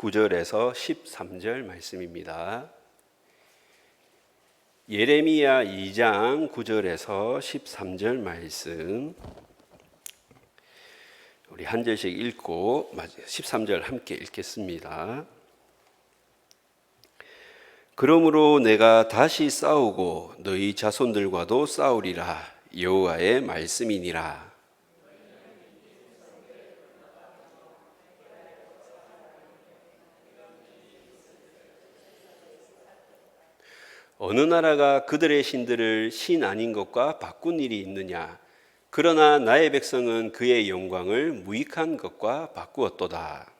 9절에서 13절 말씀입니다. 예레미야 2장 9절에서 13절 말씀 우리 한 절씩 읽고 13절 함께 읽겠습니다. 그러므로 내가 다시 싸우고 너희 자손들과도 싸우리라. 여호와의 말씀이니라. 어느 나라가 그들의 신들을 신 아닌 것과 바꾼 일이 있느냐? 그러나 나의 백성은 그의 영광을 무익한 것과 바꾸었도다.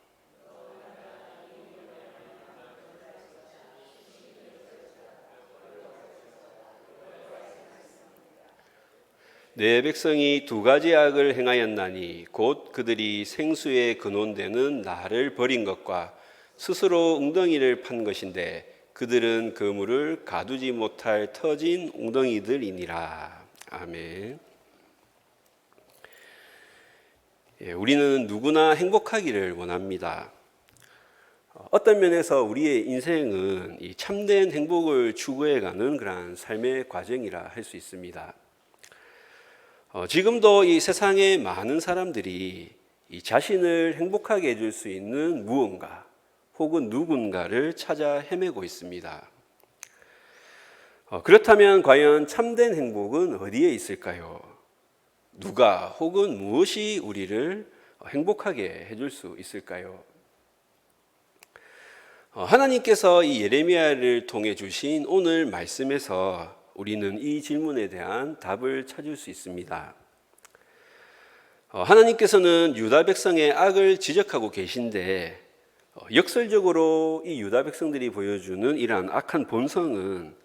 내 백성이 두 가지 악을 행하였나니 곧 그들이 생수의 근원되는 나를 버린 것과 스스로 웅덩이를 판 것인데 그들은 그 물을 가두지 못할 터진 웅덩이들이니라. 아멘. 우리는 누구나 행복하기를 원합니다. 어떤 면에서 우리의 인생은 이 참된 행복을 추구해가는 그러한 삶의 과정이라 할 수 있습니다. 지금도 이 세상의 많은 사람들이 이 자신을 행복하게 해줄 수 있는 무언가 혹은 누군가를 찾아 헤매고 있습니다. 그렇다면 과연 참된 행복은 어디에 있을까요? 누가 혹은 무엇이 우리를 행복하게 해줄 수 있을까요? 하나님께서 이 예레미야를 통해 주신 오늘 말씀에서 우리는 이 질문에 대한 답을 찾을 수 있습니다. 하나님께서는 유다 백성의 악을 지적하고 계신데 역설적으로 이 유다 백성들이 보여주는 이러한 악한 본성은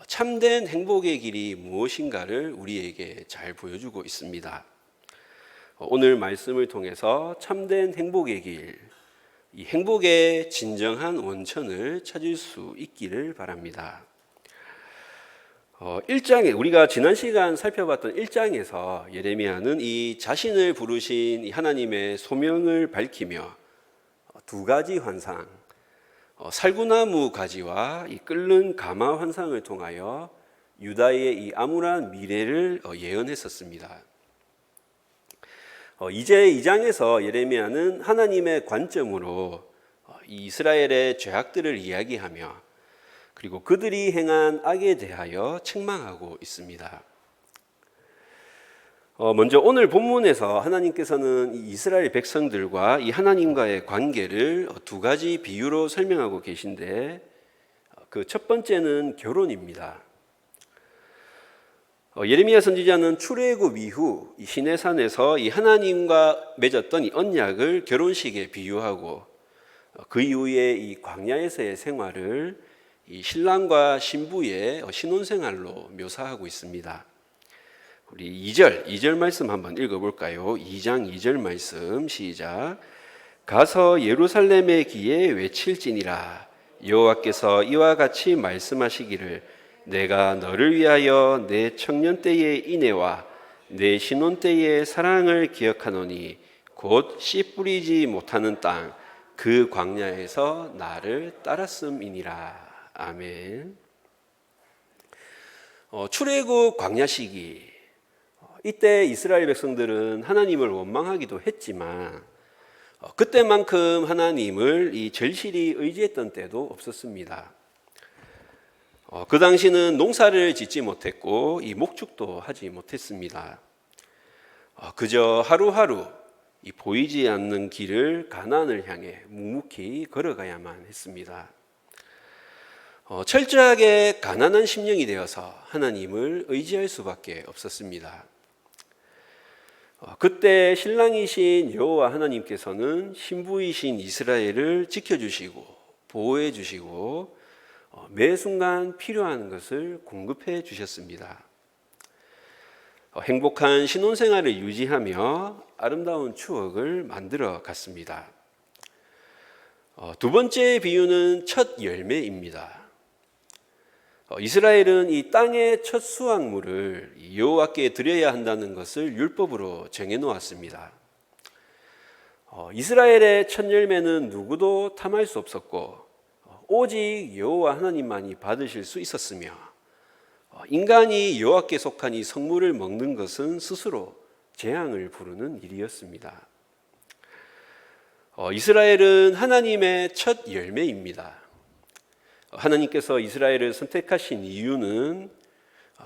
참된 행복의 길이 무엇인가를 우리에게 잘 보여주고 있습니다. 오늘 말씀을 통해서 참된 행복의 길, 이 행복의 진정한 원천을 찾을 수 있기를 바랍니다. 1장에 우리가 지난 시간 살펴봤던 1장에서 예레미야는 이 자신을 부르신 이 하나님의 소명을 밝히며 두 가지 환상, 살구나무 가지와 이 끓는 가마 환상을 통하여 유다의 이 암울한 미래를 예언했었습니다. 이제 2장에서 예레미야는 하나님의 관점으로 이스라엘의 죄악들을 이야기하며 그리고 그들이 행한 악에 대하여 책망하고 있습니다. 먼저 오늘 본문에서 하나님께서는 이스라엘 백성들과 이 하나님과의 관계를 두 가지 비유로 설명하고 계신데 그 첫 번째는 결혼입니다. 예레미야 선지자는 출애굽 이후 이 시내산에서 이 하나님과 맺었던 이 언약을 결혼식에 비유하고 그 이후에 이 광야에서의 생활을 이 신랑과 신부의 신혼생활로 묘사하고 있습니다. 우리 2절 말씀 한번 읽어볼까요? 2장 2절 말씀 시작. 가서 예루살렘의 기에 외칠지니라. 여호와께서 이와 같이 말씀하시기를 내가 너를 위하여 내 청년 때의 인애와 내 신혼 때의 사랑을 기억하노니 곧 씨 뿌리지 못하는 땅 그 광야에서 나를 따랐음이니라. 아멘. 출애굽 광야 시기 이때 이스라엘 백성들은 하나님을 원망하기도 했지만 그때만큼 하나님을 이 절실히 의지했던 때도 없었습니다. 그 당시는 농사를 짓지 못했고 이 목축도 하지 못했습니다. 그저 하루하루 이 보이지 않는 길을 가나안을 향해 묵묵히 걸어가야만 했습니다. 철저하게 가난한 심령이 되어서 하나님을 의지할 수밖에 없었습니다. 그때 신랑이신 여호와 하나님께서는 신부이신 이스라엘을 지켜주시고 보호해 주시고 매 순간 필요한 것을 공급해 주셨습니다. 행복한 신혼생활을 유지하며 아름다운 추억을 만들어 갔습니다. 두 번째 비유는 첫 열매입니다. 이스라엘은 이 땅의 첫 수확물을 여호와께 드려야 한다는 것을 율법으로 정해 놓았습니다. 이스라엘의 첫 열매는 누구도 탐할 수 없었고 오직 여호와 하나님만이 받으실 수 있었으며 인간이 여호와께 속한 이 성물을 먹는 것은 스스로 재앙을 부르는 일이었습니다. 이스라엘은 하나님의 첫 열매입니다. 하나님께서 이스라엘을 선택하신 이유는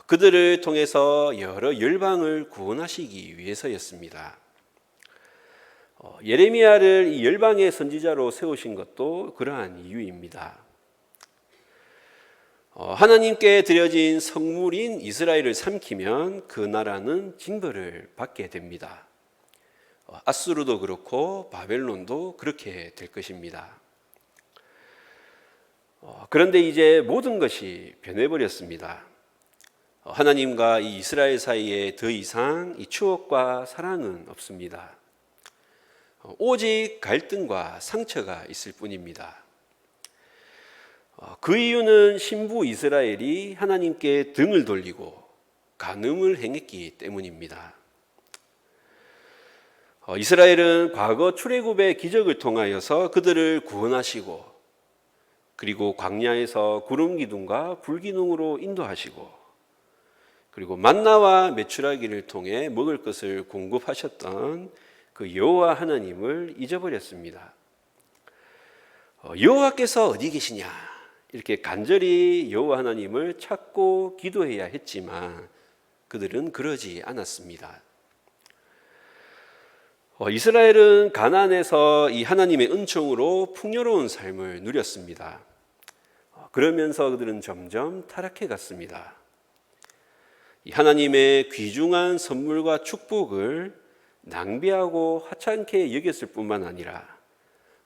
그들을 통해서 여러 열방을 구원하시기 위해서였습니다. 예레미야를 이 열방의 선지자로 세우신 것도 그러한 이유입니다. 하나님께 드려진 성물인 이스라엘을 삼키면 그 나라는 징벌을 받게 됩니다. 아수르도 그렇고 바벨론도 그렇게 될 것입니다. 그런데 이제 모든 것이 변해버렸습니다. 하나님과 이 이스라엘 사이에 더 이상 이 추억과 사랑은 없습니다. 오직 갈등과 상처가 있을 뿐입니다. 그 이유는 신부 이스라엘이 하나님께 등을 돌리고 간음을 행했기 때문입니다. 이스라엘은 과거 출애굽의 기적을 통하여서 그들을 구원하시고 그리고 광야에서 구름 기둥과 불 기둥으로 인도하시고 그리고 만나와 메추라기를 통해 먹을 것을 공급하셨던 그 여호와 하나님을 잊어버렸습니다. 여호와께서 어디 계시냐 이렇게 간절히 여호와 하나님을 찾고 기도해야 했지만 그들은 그러지 않았습니다. 이스라엘은 가나안에서 이 하나님의 은총으로 풍요로운 삶을 누렸습니다. 그러면서 그들은 점점 타락해 갔습니다. 하나님의 귀중한 선물과 축복을 낭비하고 하찮게 여겼을 뿐만 아니라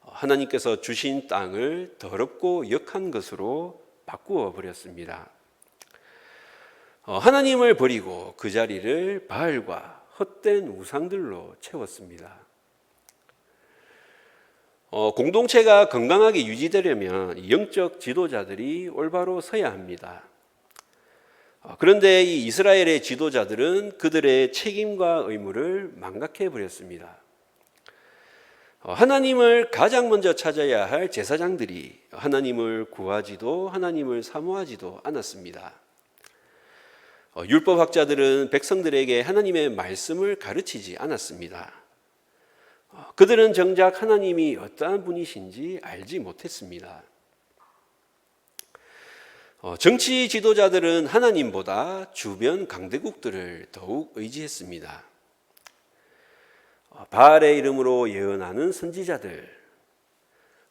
하나님께서 주신 땅을 더럽고 역한 것으로 바꾸어 버렸습니다. 하나님을 버리고 그 자리를 바알과 헛된 우상들로 채웠습니다. 공동체가 건강하게 유지되려면 영적 지도자들이 올바로 서야 합니다. 그런데 이 이스라엘의 지도자들은 그들의 책임과 의무를 망각해 버렸습니다. 하나님을 가장 먼저 찾아야 할 제사장들이 하나님을 구하지도 하나님을 사모하지도 않았습니다. 율법학자들은 백성들에게 하나님의 말씀을 가르치지 않았습니다. 그들은 정작 하나님이 어떠한 분이신지 알지 못했습니다. 정치 지도자들은 하나님보다 주변 강대국들을 더욱 의지했습니다. 바알의 이름으로 예언하는 선지자들,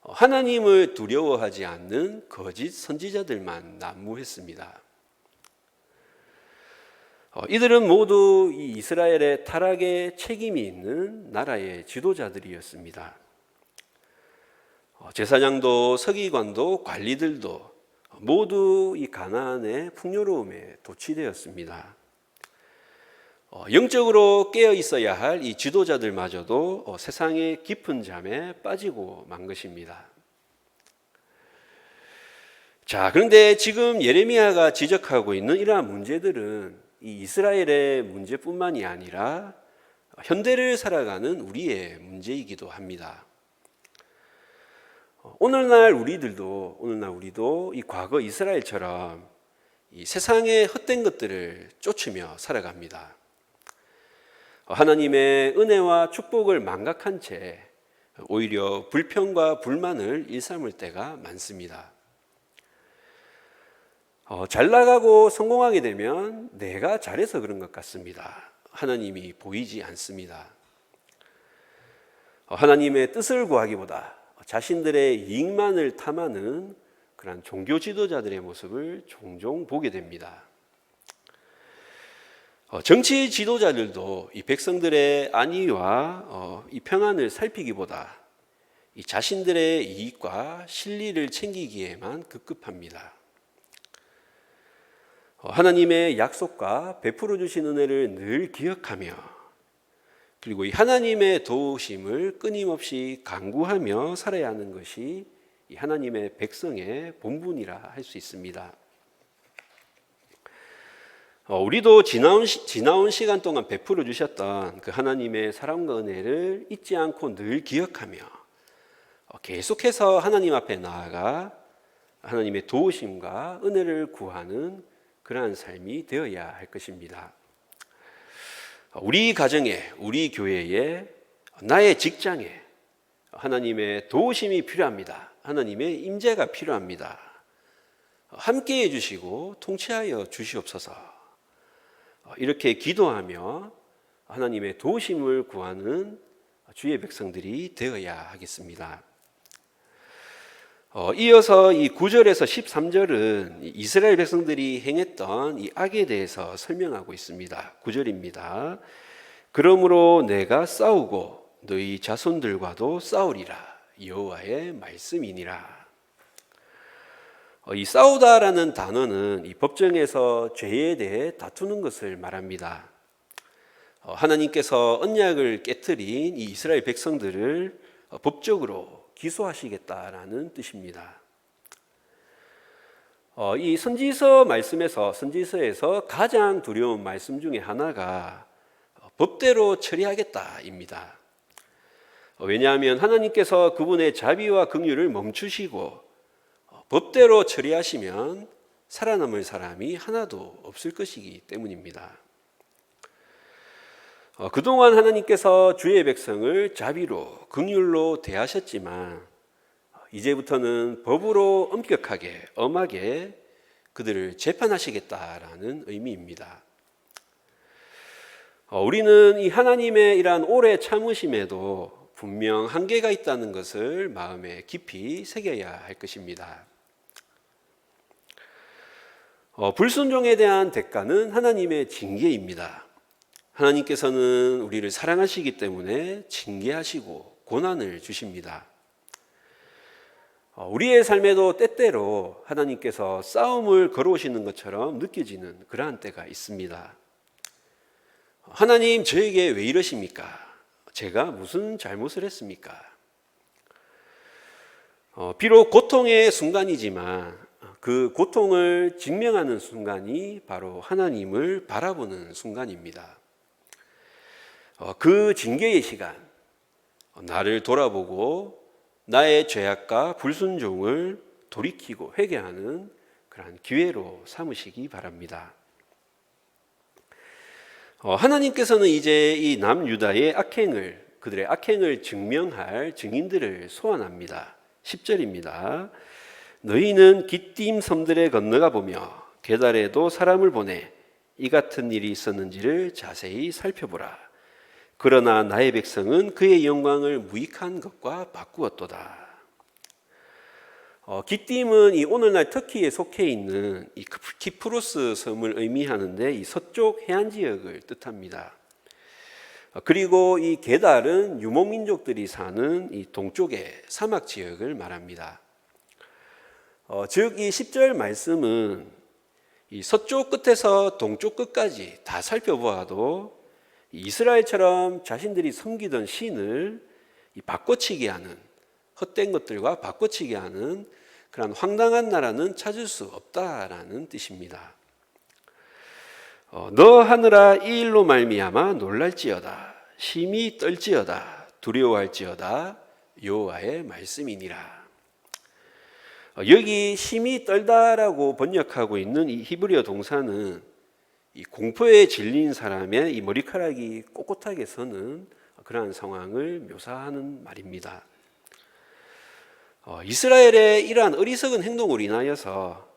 하나님을 두려워하지 않는 거짓 선지자들만 난무했습니다. 이들은 모두 이 이스라엘의 타락에 책임이 있는 나라의 지도자들이었습니다. 제사장도 서기관도 관리들도 모두 이 가나안의 풍요로움에 도취되었습니다. 영적으로 깨어 있어야 할 이 지도자들마저도 세상의 깊은 잠에 빠지고 만 것입니다. 자, 그런데 지금 예레미야가 지적하고 있는 이러한 문제들은 이 이스라엘의 문제뿐만이 아니라 현대를 살아가는 우리의 문제이기도 합니다. 오늘날 우리도 이 과거 이스라엘처럼 이 세상의 헛된 것들을 쫓으며 살아갑니다. 하나님의 은혜와 축복을 망각한 채 오히려 불평과 불만을 일삼을 때가 많습니다. 잘 나가고 성공하게 되면 내가 잘해서 그런 것 같습니다. 하나님이 보이지 않습니다. 하나님의 뜻을 구하기보다 자신들의 이익만을 탐하는 그런 종교 지도자들의 모습을 종종 보게 됩니다. 정치 지도자들도 이 백성들의 안위와 이 평안을 살피기보다 이 자신들의 이익과 실리를 챙기기에만 급급합니다. 하나님의 약속과 베풀어 주신 은혜를 늘 기억하며 그리고 이 하나님의 도우심을 끊임없이 간구하며 살아야 하는 것이 이 하나님의 백성의 본분이라 할 수 있습니다. 우리도 지나온 시간 동안 베풀어 주셨던 그 하나님의 사랑과 은혜를 잊지 않고 늘 기억하며 계속해서 하나님 앞에 나아가 하나님의 도우심과 은혜를 구하는 그러한 삶이 되어야 할 것입니다. 우리 가정에, 우리 교회에, 나의 직장에 하나님의 도우심이 필요합니다. 하나님의 임재가 필요합니다. 함께 해주시고 통치하여 주시옵소서. 이렇게 기도하며 하나님의 도우심을 구하는 주의 백성들이 되어야 하겠습니다. 이어서 이 9절에서 13절은 이스라엘 백성들이 행했던 이 악에 대해서 설명하고 있습니다. 9절입니다. 그러므로 내가 싸우고 너희 자손들과도 싸우리라. 여호와의 말씀이니라. 이 싸우다라는 단어는 이 법정에서 죄에 대해 다투는 것을 말합니다. 하나님께서 언약을 깨트린 이 이스라엘 백성들을 법적으로 기소하시겠다라는 뜻입니다. 이 선지서에서 가장 두려운 말씀 중에 하나가 법대로 처리하겠다입니다. 왜냐하면 하나님께서 그분의 자비와 긍휼을 멈추시고 법대로 처리하시면 살아남을 사람이 하나도 없을 것이기 때문입니다. 그동안 하나님께서 주의 백성을 자비로 긍휼로 대하셨지만 이제부터는 법으로 엄격하게 엄하게 그들을 재판하시겠다라는 의미입니다. 우리는 이 하나님의 이러한 오래 참으심에도 분명 한계가 있다는 것을 마음에 깊이 새겨야 할 것입니다. 불순종에 대한 대가는 하나님의 징계입니다. 하나님께서는 우리를 사랑하시기 때문에 징계하시고 고난을 주십니다. 우리의 삶에도 때때로 하나님께서 싸움을 걸어오시는 것처럼 느껴지는 그러한 때가 있습니다. 하나님, 저에게 왜 이러십니까? 제가 무슨 잘못을 했습니까? 비록 고통의 순간이지만 그 고통을 직면하는 순간이 바로 하나님을 바라보는 순간입니다. 그 징계의 시간, 나를 돌아보고 나의 죄악과 불순종을 돌이키고 회개하는 그러한 기회로 삼으시기 바랍니다. 하나님께서는 이제 이 남유다의 그들의 악행을 증명할 증인들을 소환합니다. 10절입니다. 너희는 기띔 섬들에 건너가 보며 게달에도 사람을 보내 이 같은 일이 있었는지를 자세히 살펴보라. 그러나 나의 백성은 그의 영광을 무익한 것과 바꾸었도다. 기띔은 이 오늘날 터키에 속해 있는 이 키프로스 섬을 의미하는데 이 서쪽 해안 지역을 뜻합니다. 그리고 이 게달은 유목민족들이 사는 이 동쪽의 사막 지역을 말합니다. 즉 이 10절 말씀은 이 서쪽 끝에서 동쪽 끝까지 다 살펴보아도 이스라엘처럼 자신들이 섬기던 신을 바꿔치기 하는, 헛된 것들과 바꿔치기 하는 그런 황당한 나라는 찾을 수 없다라는 뜻입니다. 너 하늘아 이 일로 말미암아 놀랄지어다. 심히 떨지어다. 두려워할지어다. 여호와의 말씀이니라. 여기 심히 떨다라고 번역하고 있는 이 히브리어 동사는 이 공포에 질린 사람의 이 머리카락이 꼿꼿하게 서는 그러한 상황을 묘사하는 말입니다. 이스라엘의 이러한 어리석은 행동으로 인하여서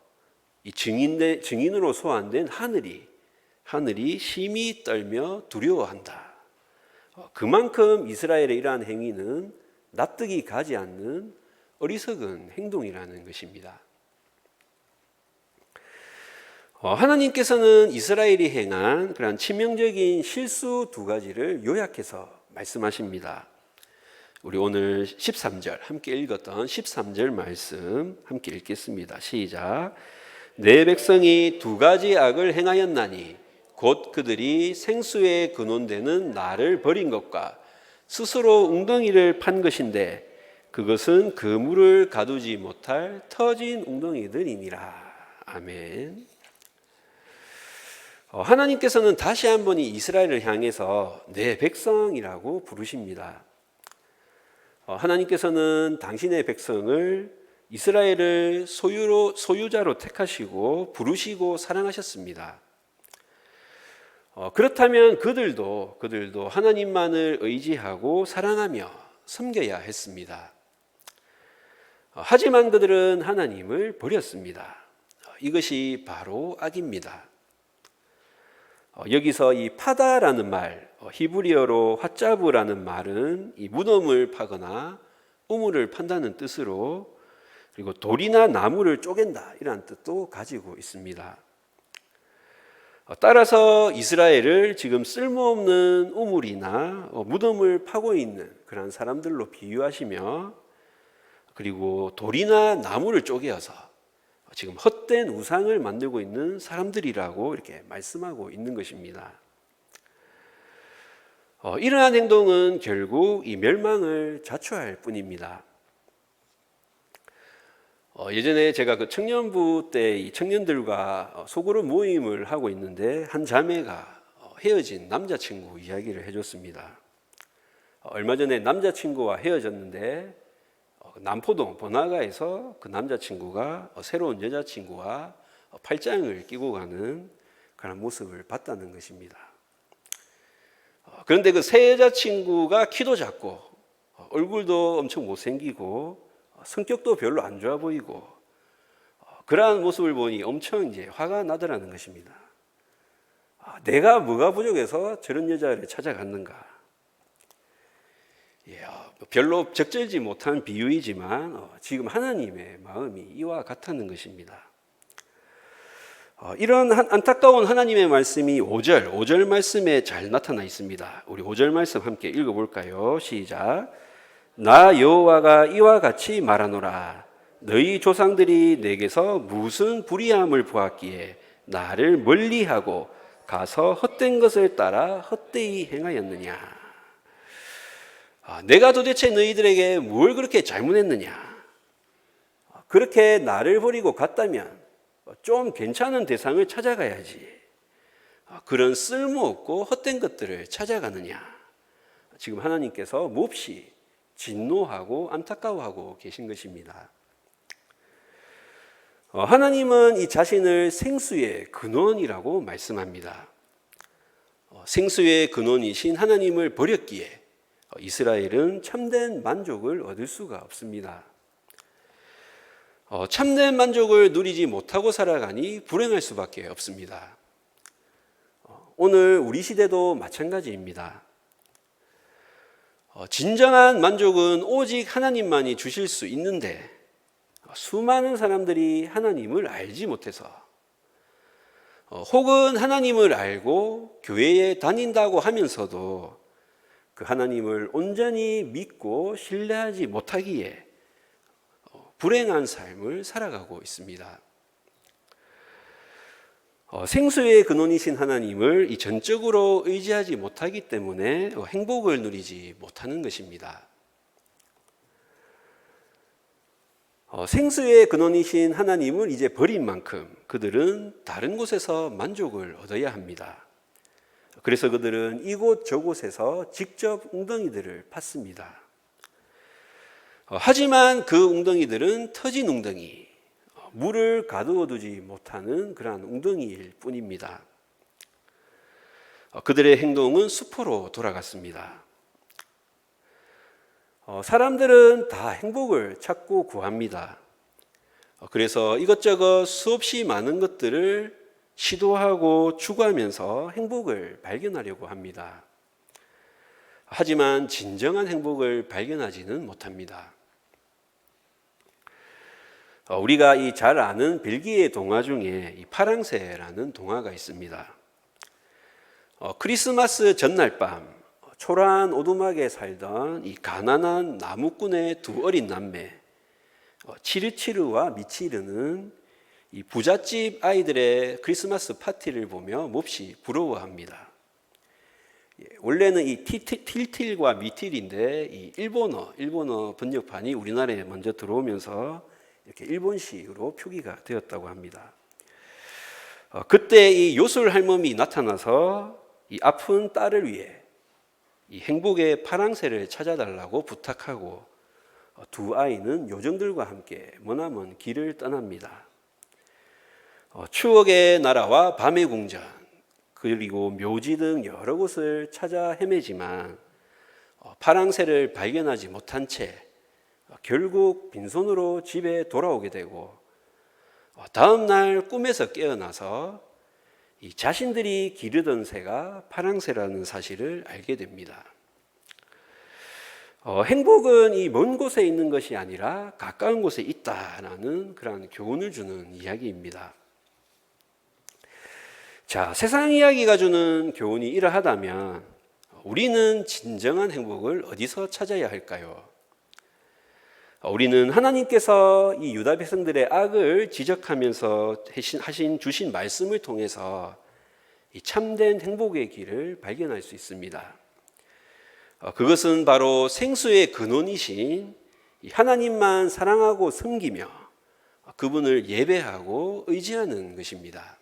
이 증인으로 소환된 하늘이 심히 떨며 두려워한다. 그만큼 이스라엘의 이러한 행위는 납득이 가지 않는 어리석은 행동이라는 것입니다. 하나님께서는 이스라엘이 행한 그런 치명적인 실수 두 가지를 요약해서 말씀하십니다. 우리 오늘 13절 함께 읽었던 13절 말씀 함께 읽겠습니다. 시작. 내 백성이 두 가지 악을 행하였나니 곧 그들이 생수에 근원되는 나를 버린 것과 스스로 웅덩이를 판 것인데 그것은 그물을 가두지 못할 터진 웅덩이들이니라. 아멘. 하나님께서는 다시 한번 이 이스라엘을 향해서 내 백성이라고 부르십니다. 하나님께서는 당신의 백성을 이스라엘을 소유자로 택하시고 부르시고 사랑하셨습니다. 그렇다면 그들도 하나님만을 의지하고 사랑하며 섬겨야 했습니다. 하지만 그들은 하나님을 버렸습니다. 이것이 바로 악입니다. 여기서 이 파다라는 말, 히브리어로 핫자브라는 말은 이 무덤을 파거나 우물을 판다는 뜻으로, 그리고 돌이나 나무를 쪼갠다 이런 뜻도 가지고 있습니다. 따라서 이스라엘을 지금 쓸모없는 우물이나 무덤을 파고 있는 그런 사람들로 비유하시며, 그리고 돌이나 나무를 쪼개어서 지금 헛된 우상을 만들고 있는 사람들이라고 이렇게 말씀하고 있는 것입니다. 이러한 행동은 결국 이 멸망을 자초할 뿐입니다. 예전에 제가 그 청년부 때 이 청년들과 소그룹 모임을 하고 있는데 한 자매가 헤어진 남자친구 이야기를 해줬습니다. 얼마 전에 남자친구와 헤어졌는데 남포동 번화가에서 그 남자친구가 새로운 여자친구와 팔짱을 끼고 가는 그런 모습을 봤다는 것입니다. 그런데 그 새 여자친구가 키도 작고 얼굴도 엄청 못생기고 성격도 별로 안 좋아 보이고 그러한 모습을 보니 엄청 이제 화가 나더라는 것입니다. 내가 뭐가 부족해서 저런 여자를 찾아갔는가? 별로 적절지 못한 비유이지만 지금 하나님의 마음이 이와 같다는 것입니다. 이런 안타까운 하나님의 말씀이 5절 말씀에 잘 나타나 있습니다. 우리 5절 말씀 함께 읽어볼까요? 시작. 나 여호와가 이와 같이 말하노라. 너희 조상들이 내게서 무슨 불의함을 보았기에 나를 멀리하고 가서 헛된 것을 따라 헛되이 행하였느냐. 내가 도대체 너희들에게 뭘 그렇게 잘못했느냐. 그렇게 나를 버리고 갔다면 좀 괜찮은 대상을 찾아가야지. 그런 쓸모없고 헛된 것들을 찾아가느냐. 지금 하나님께서 몹시 진노하고 안타까워하고 계신 것입니다. 하나님은 이 자신을 생수의 근원이라고 말씀합니다. 생수의 근원이신 하나님을 버렸기에 이스라엘은 참된 만족을 얻을 수가 없습니다. 참된 만족을 누리지 못하고 살아가니 불행할 수밖에 없습니다. 오늘 우리 시대도 마찬가지입니다. 진정한 만족은 오직 하나님만이 주실 수 있는데 수많은 사람들이 하나님을 알지 못해서 혹은 하나님을 알고 교회에 다닌다고 하면서도 그 하나님을 온전히 믿고 신뢰하지 못하기에 불행한 삶을 살아가고 있습니다. 생수의 근원이신 하나님을 전적으로 의지하지 못하기 때문에 행복을 누리지 못하는 것입니다. 생수의 근원이신 하나님을 이제 버린 만큼 그들은 다른 곳에서 만족을 얻어야 합니다. 그래서 그들은 이곳 저곳에서 직접 웅덩이들을 팠습니다. 하지만 그 웅덩이들은 터진 웅덩이, 물을 가두어 두지 못하는 그러한 웅덩이일 뿐입니다. 그들의 행동은 수포로 돌아갔습니다. 사람들은 다 행복을 찾고 구합니다. 그래서 이것저것 수없이 많은 것들을 시도하고 추구하면서 행복을 발견하려고 합니다. 하지만 진정한 행복을 발견하지는 못합니다. 우리가 이 잘 아는 벨기에 동화 중에 이 파랑새라는 동화가 있습니다. 크리스마스 전날 밤 초라한 오두막에 살던 이 가난한 나무꾼의 두 어린 남매 치르치르와 미치르는 이 부잣집 아이들의 크리스마스 파티를 보며 몹시 부러워합니다. 원래는 이 틸틸과 미틸인데 이 일본어 번역판이 우리나라에 먼저 들어오면서 이렇게 일본식으로 표기가 되었다고 합니다. 그때 이 요술 할멈이 나타나서 이 아픈 딸을 위해 이 행복의 파랑새를 찾아달라고 부탁하고 두 아이는 요정들과 함께 머나먼 길을 떠납니다. 추억의 나라와 밤의 궁전 그리고 묘지 등 여러 곳을 찾아 헤매지만 파랑새를 발견하지 못한 채 결국 빈손으로 집에 돌아오게 되고 다음 날 꿈에서 깨어나서 이 자신들이 기르던 새가 파랑새라는 사실을 알게 됩니다. 행복은 이 먼 곳에 있는 것이 아니라 가까운 곳에 있다라는 그런 교훈을 주는 이야기입니다. 자, 세상 이야기가 주는 교훈이 이러하다면 우리는 진정한 행복을 어디서 찾아야 할까요? 우리는 하나님께서 이 유다 백성들의 악을 지적하면서 주신 말씀을 통해서 이 참된 행복의 길을 발견할 수 있습니다. 그것은 바로 생수의 근원이신 하나님만 사랑하고 섬기며 그분을 예배하고 의지하는 것입니다.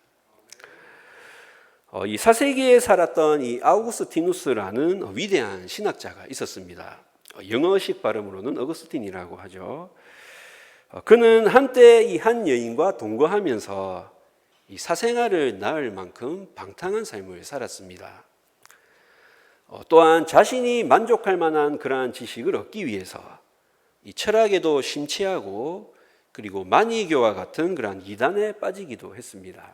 이 4세기에 살았던 이 아우구스티누스라는 위대한 신학자가 있었습니다. 영어식 발음으로는 어거스틴이라고 하죠. 그는 한때 이 한 여인과 동거하면서 이 사생활을 낳을 만큼 방탕한 삶을 살았습니다. 또한 자신이 만족할 만한 그러한 지식을 얻기 위해서 이 철학에도 심취하고 그리고 마니교와 같은 그러한 이단에 빠지기도 했습니다.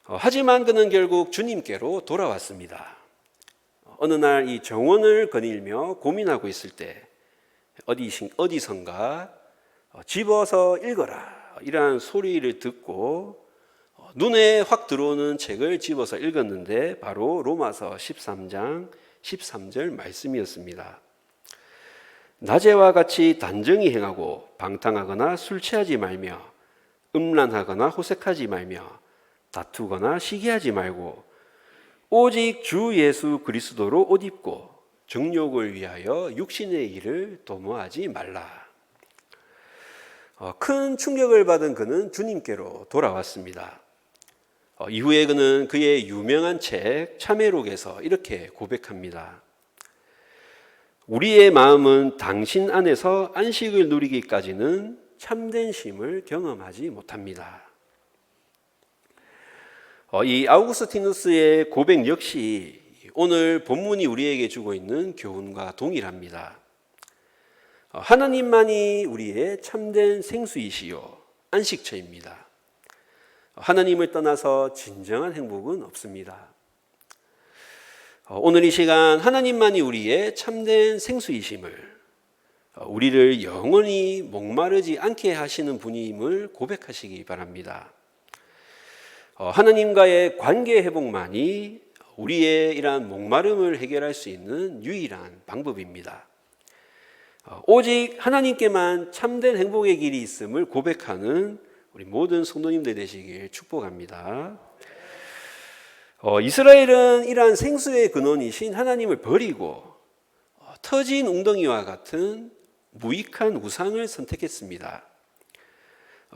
하지만 그는 결국 주님께로 돌아왔습니다. 어느 날 이 정원을 거닐며 고민하고 있을 때 어디선가 집어서 읽어라 이러한 소리를 듣고 눈에 확 들어오는 책을 집어서 읽었는데 바로 로마서 13장 13절 말씀이었습니다. 낮에와 같이 단정히 행하고 방탕하거나 술 취하지 말며 음란하거나 호색하지 말며 다투거나 시기하지 말고 오직 주 예수 그리스도로 옷 입고 정욕을 위하여 육신의 일을 도모하지 말라. 큰 충격을 받은 그는 주님께로 돌아왔습니다. 이후에 그는 그의 유명한 책 참회록에서 이렇게 고백합니다. 우리의 마음은 당신 안에서 안식을 누리기까지는 참된 쉼을 경험하지 못합니다. 이 아우구스티누스의 고백 역시 오늘 본문이 우리에게 주고 있는 교훈과 동일합니다. 하나님만이 우리의 참된 생수이시요 안식처입니다. 하나님을 떠나서 진정한 행복은 없습니다. 오늘 이 시간 하나님만이 우리의 참된 생수이심을 우리를 영원히 목마르지 않게 하시는 분임을 고백하시기 바랍니다. 하나님과의 관계 회복만이 우리의 이러한 목마름을 해결할 수 있는 유일한 방법입니다. 오직 하나님께만 참된 행복의 길이 있음을 고백하는 우리 모든 성도님들 되시길 축복합니다. 이스라엘은 이러한 생수의 근원이신 하나님을 버리고 터진 웅덩이와 같은 무익한 우상을 선택했습니다.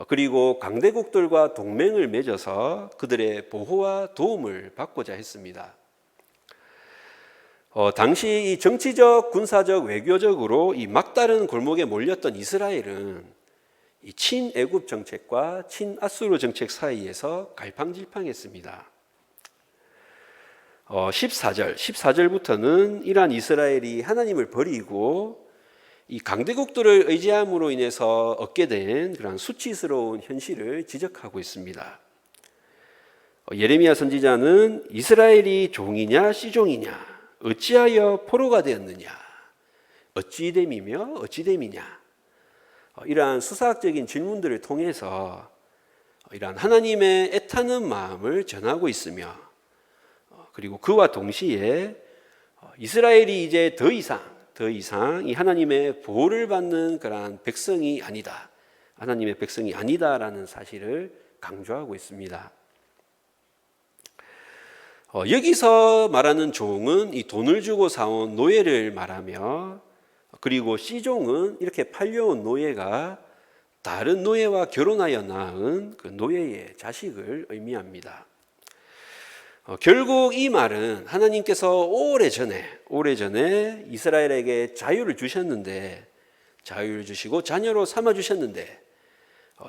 그리고 강대국들과 동맹을 맺어서 그들의 보호와 도움을 받고자 했습니다. 당시 이 정치적, 군사적, 외교적으로 이 막다른 골목에 몰렸던 이스라엘은 이 친애굽 정책과 친아수르 정책 사이에서 갈팡질팡했습니다. 14절부터는 이러한 이스라엘이 하나님을 버리고 이 강대국들을 의지함으로 인해서 얻게 된 그런 수치스러운 현실을 지적하고 있습니다. 예레미야 선지자는 이스라엘이 종이냐 시종이냐 어찌하여 포로가 되었느냐 어찌됨이며 어찌됨이냐 이러한 수사학적인 질문들을 통해서 이러한 하나님의 애타는 마음을 전하고 있으며 그리고 그와 동시에 이스라엘이 이제 더 이상 이 하나님의 보호를 받는 그러한 백성이 아니다. 하나님의 백성이 아니다라는 사실을 강조하고 있습니다. 여기서 말하는 종은 이 돈을 주고 사온 노예를 말하며 그리고 시종은 이렇게 팔려온 노예가 다른 노예와 결혼하여 낳은 그 노예의 자식을 의미합니다. 결국 이 말은 하나님께서 오래전에 이스라엘에게 자유를 주셨는데, 자유를 주시고 자녀로 삼아 주셨는데,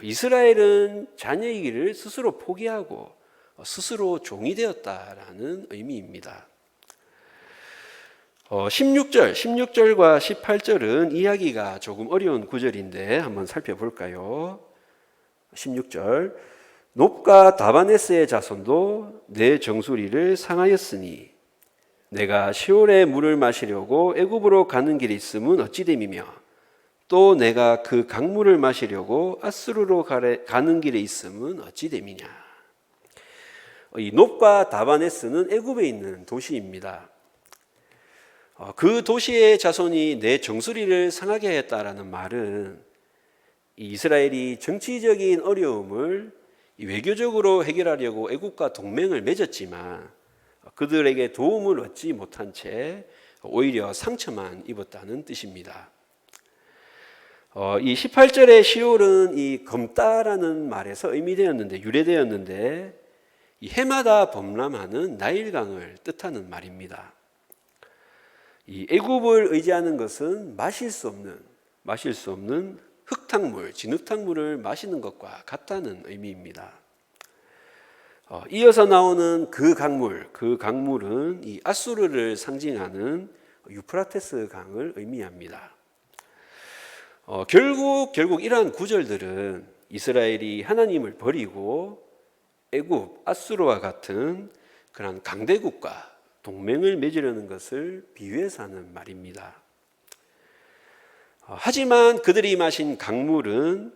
이스라엘은 자녀이기를 스스로 포기하고 스스로 종이 되었다라는 의미입니다. 16절과 18절은 이야기가 조금 어려운 구절인데 한번 살펴볼까요? 16절, 놉과 다바네스의 자손도 내 정수리를 상하였으니 내가 시올의 물을 마시려고 애굽으로 가는 길이 있음은 어찌 됨이며 또 내가 그 강물을 마시려고 아수르로 가는 길에 있음은 어찌 됨이냐. 이 놉과 다바네스는 애굽에 있는 도시입니다. 그 도시의 자손이 내 정수리를 상하게 했다라는 말은 이스라엘이 정치적인 어려움을 외교적으로 해결하려고 애국과 동맹을 맺었지만 그들에게 도움을 얻지 못한 채 오히려 상처만 입었다는 뜻입니다. 이 18절의 시올은 이 검다라는 말에서 유래되었는데 이 해마다 범람하는 나일강을 뜻하는 말입니다. 이 애굽을 의지하는 것은 마실 수 없는 흙탕물, 진흙탕물을 마시는 것과 같다는 의미입니다. 이어서 나오는 그 강물은 이 아수르를 상징하는 유프라테스 강을 의미합니다. 결국 이러한 구절들은 이스라엘이 하나님을 버리고 애굽, 아수르와 같은 그런 강대국과 동맹을 맺으려는 것을 비유해서 하는 말입니다. 하지만 그들이 마신 강물은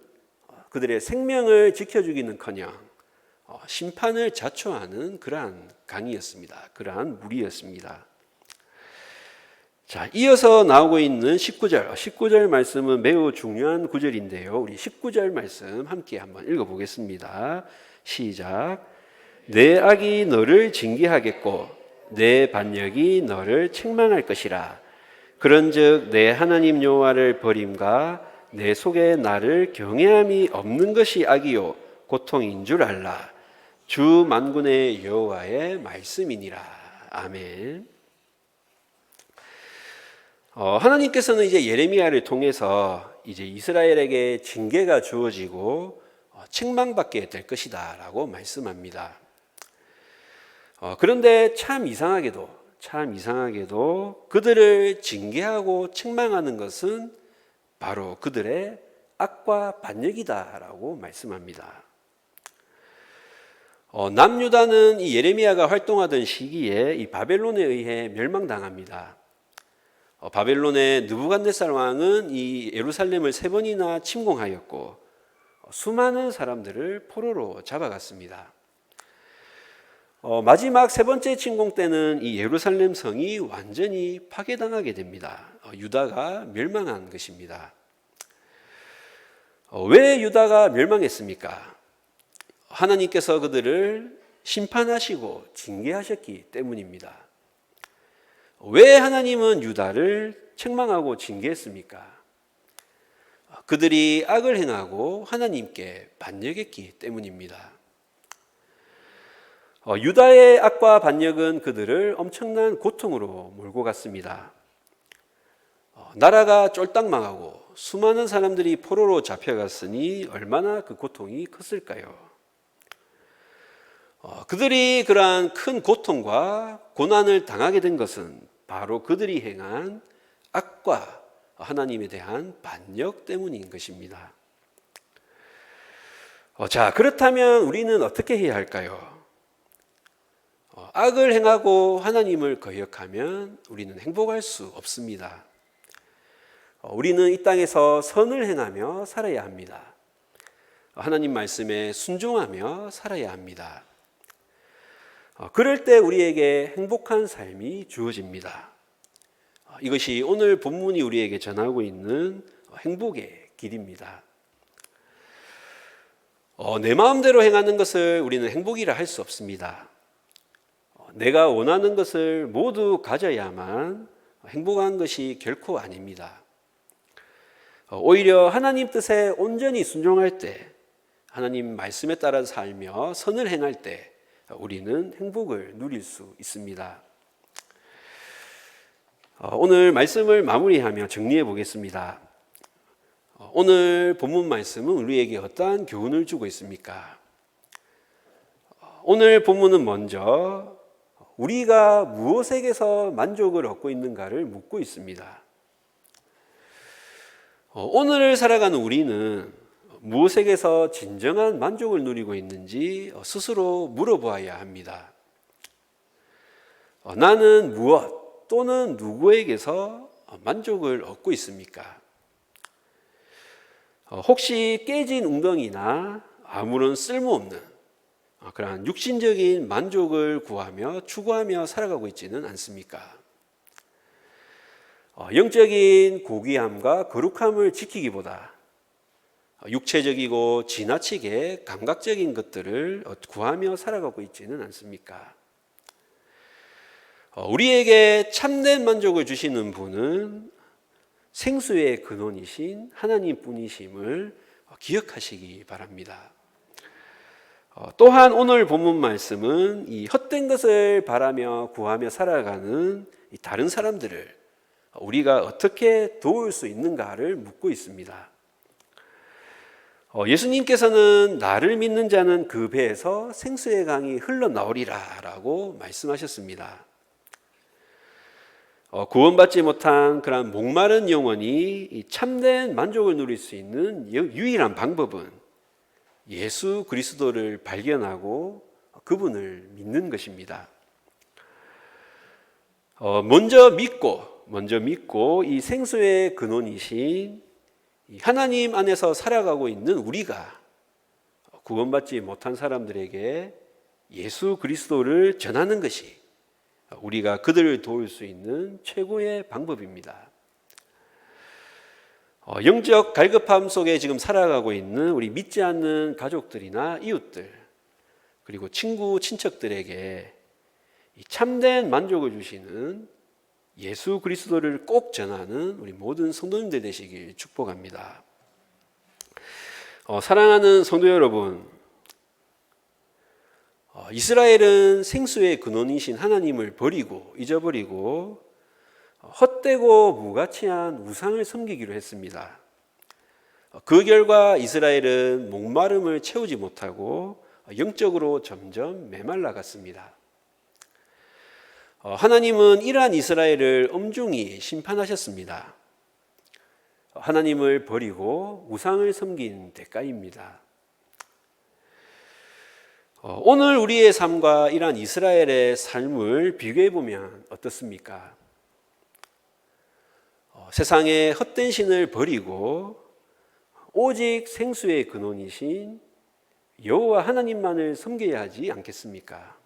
그들의 생명을 지켜주기는커녕 심판을 자초하는 그러한 강이었습니다. 그러한 물이었습니다. 자, 이어서 나오고 있는 19절 말씀은 매우 중요한 구절인데요. 우리 19절 말씀 함께 한번 읽어보겠습니다. 시작. 내 악이 너를 징계하겠고 내 반역이 너를 책망할 것이라. 그런즉 내 하나님 여호와를 버림과 내 속에 나를 경외함이 없는 것이 악이요 고통인 줄 알라. 주 만군의 여호와의 말씀이니라. 아멘. 하나님께서는 이제 예레미야를 통해서 이제 이스라엘에게 징계가 주어지고 책망받게 될 것이다라고 말씀합니다. 그런데 참 이상하게도 그들을 징계하고 책망하는 것은 바로 그들의 악과 반역이다라고 말씀합니다. 남유다는 이 예레미야가 활동하던 시기에 이 바벨론에 의해 멸망당합니다. 바벨론의 느부갓네살 왕은 이 예루살렘을 3번이나 침공하였고 수많은 사람들을 포로로 잡아갔습니다. 마지막 3번째 침공 때는 이 예루살렘 성이 완전히 파괴당하게 됩니다. 유다가 멸망한 것입니다. 왜 유다가 멸망했습니까? 하나님께서 그들을 심판하시고 징계하셨기 때문입니다. 왜 하나님은 유다를 책망하고 징계했습니까? 그들이 악을 행하고 하나님께 반역했기 때문입니다. 유다의 악과 반역은 그들을 엄청난 고통으로 몰고 갔습니다. 나라가 쫄딱 망하고 수많은 사람들이 포로로 잡혀갔으니 얼마나 그 고통이 컸을까요? 그들이 그러한 큰 고통과 고난을 당하게 된 것은 바로 그들이 행한 악과 하나님에 대한 반역 때문인 것입니다. 자, 그렇다면 우리는 어떻게 해야 할까요? 악을 행하고 하나님을 거역하면 우리는 행복할 수 없습니다. 우리는 이 땅에서 선을 행하며 살아야 합니다. 하나님 말씀에 순종하며 살아야 합니다. 그럴 때 우리에게 행복한 삶이 주어집니다. 이것이 오늘 본문이 우리에게 전하고 있는 행복의 길입니다. 내 마음대로 행하는 것을 우리는 행복이라 할 수 없습니다. 내가 원하는 것을 모두 가져야만 행복한 것이 결코 아닙니다. 오히려 하나님 뜻에 온전히 순종할 때, 하나님 말씀에 따라 살며 선을 행할 때 우리는 행복을 누릴 수 있습니다. 오늘 말씀을 마무리하며 정리해 보겠습니다. 오늘 본문 말씀은 우리에게 어떠한 교훈을 주고 있습니까? 오늘 본문은 먼저 우리가 무엇에게서 만족을 얻고 있는가를 묻고 있습니다. 오늘을 살아가는 우리는 무엇에게서 진정한 만족을 누리고 있는지 스스로 물어보아야 합니다. 나는 무엇 또는 누구에게서 만족을 얻고 있습니까? 혹시 깨진 웅덩이나 아무런 쓸모없는 그러한 육신적인 만족을 구하며 추구하며 살아가고 있지는 않습니까? 영적인 고귀함과 거룩함을 지키기보다 육체적이고 지나치게 감각적인 것들을 구하며 살아가고 있지는 않습니까? 우리에게 참된 만족을 주시는 분은 생수의 근원이신 하나님 뿐이심을 기억하시기 바랍니다. 또한 오늘 본문 말씀은 이 헛된 것을 바라며 구하며 살아가는 다른 사람들을 우리가 어떻게 도울 수 있는가를 묻고 있습니다. 예수님께서는 나를 믿는 자는 그 배에서 생수의 강이 흘러나오리라 라고 말씀하셨습니다. 구원받지 못한 그런 목마른 영혼이 참된 만족을 누릴 수 있는 유일한 방법은 예수 그리스도를 발견하고 그분을 믿는 것입니다. 먼저 믿고 이 생수의 근원이신 하나님 안에서 살아가고 있는 우리가 구원받지 못한 사람들에게 예수 그리스도를 전하는 것이 우리가 그들을 도울 수 있는 최고의 방법입니다. 영적 갈급함 속에 지금 살아가고 있는 우리 믿지 않는 가족들이나 이웃들, 그리고 친구, 친척들에게 참된 만족을 주시는 예수 그리스도를 꼭 전하는 우리 모든 성도님들 되시길 축복합니다. 사랑하는 성도 여러분, 이스라엘은 생수의 근원이신 하나님을 버리고 잊어버리고 헛되고 무가치한 우상을 섬기기로 했습니다. 그 결과 이스라엘은 목마름을 채우지 못하고 영적으로 점점 메말라갔습니다. 하나님은 이러한 이스라엘을 엄중히 심판하셨습니다. 하나님을 버리고 우상을 섬긴 대가입니다. 오늘 우리의 삶과 이러한 이스라엘의 삶을 비교해 보면 어떻습니까? 세상의 헛된 신을 버리고 오직 생수의 근원이신 여호와 하나님만을 섬겨야 하지 않겠습니까?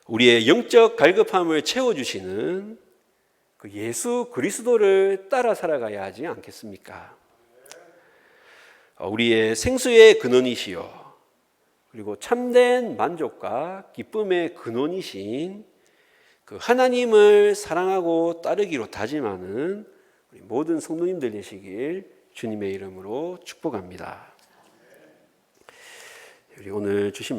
우리의 영적 갈급함을 채워주시는 그 예수 그리스도를 따라 살아가야 하지 않겠습니까? 우리의 생수의 근원이시요 그리고 참된 만족과 기쁨의 근원이신 그 하나님을 사랑하고 따르기로 다짐하는 우리 모든 성도님들 되시길 주님의 이름으로 축복합니다. 우리 오늘 주신